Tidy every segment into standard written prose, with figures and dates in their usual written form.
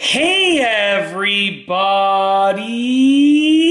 Hey everybody!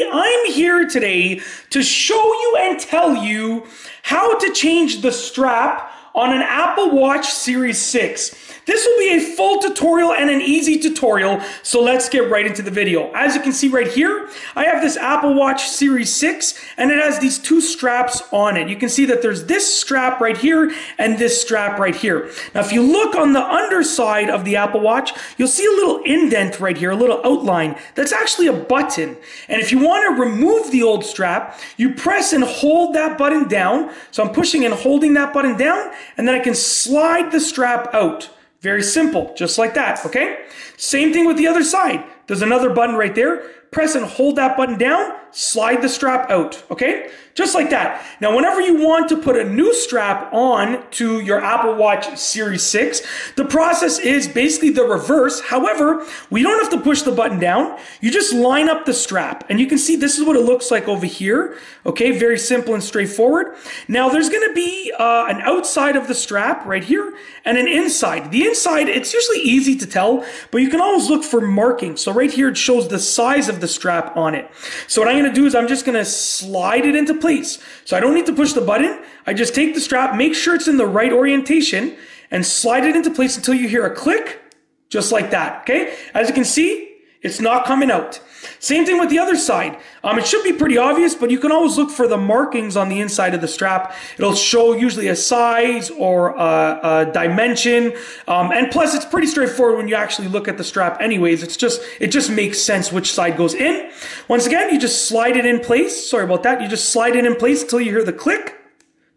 I'm here today to show you and tell you how to change the strap on an Apple Watch Series 6. This will be a full tutorial and an easy tutorial, so let's get right into the video. As you can see right here, I have this Apple Watch Series 6 and it has these two straps on it. You can see that there's this strap right here and this strap right here. Now if you look on the underside of the Apple Watch, you'll see a little indent right here, a little outline. That's actually a button. And if you want to remove the old strap, you press and hold that button down. So I'm pushing and holding that button down, and then I can slide the strap out. Very simple, just like that, okay? Same thing with the other side. There's another button right there. Press and hold that button down, slide the strap out, okay? Just like that. Now, whenever you want to put a new strap on to your Apple Watch Series 6, the process is basically the reverse. However, we don't have to push the button down. You just line up the strap, and you can see this is what it looks like over here, okay? Very simple and straightforward. Now, there's gonna be an outside of the strap right here and an inside. The inside, it's usually easy to tell, but you can always look for markings. So right here, it shows the size of the strap on it. So what I'm gonna do is I'm just gonna slide it into place. So I don't need to push the button. I just take the strap, make sure it's in the right orientation, and slide it into place until you hear a click, just like that, okay? As you can see, it's not coming out. Same thing with the other side. It should be pretty obvious, but you can always look for the markings on the inside of the strap. It'll show usually a size or a dimension. And plus, it's pretty straightforward when you actually look at the strap anyways. It just makes sense which side goes in. Once again, you just slide it in place. Sorry about that. You just slide it in place until you hear the click.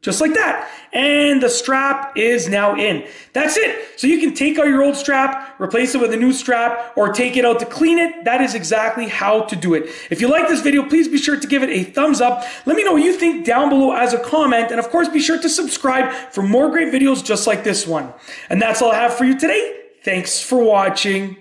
Just like that. And the strap is now in. That's it. So you can take out your old strap, replace it with a new strap, or take it out to clean it. That is exactly how to do it. If you like this video, please be sure to give it a thumbs up. Let me know what you think down below as a comment. And of course, be sure to subscribe for more great videos just like this one. And that's all I have for you today. Thanks for watching.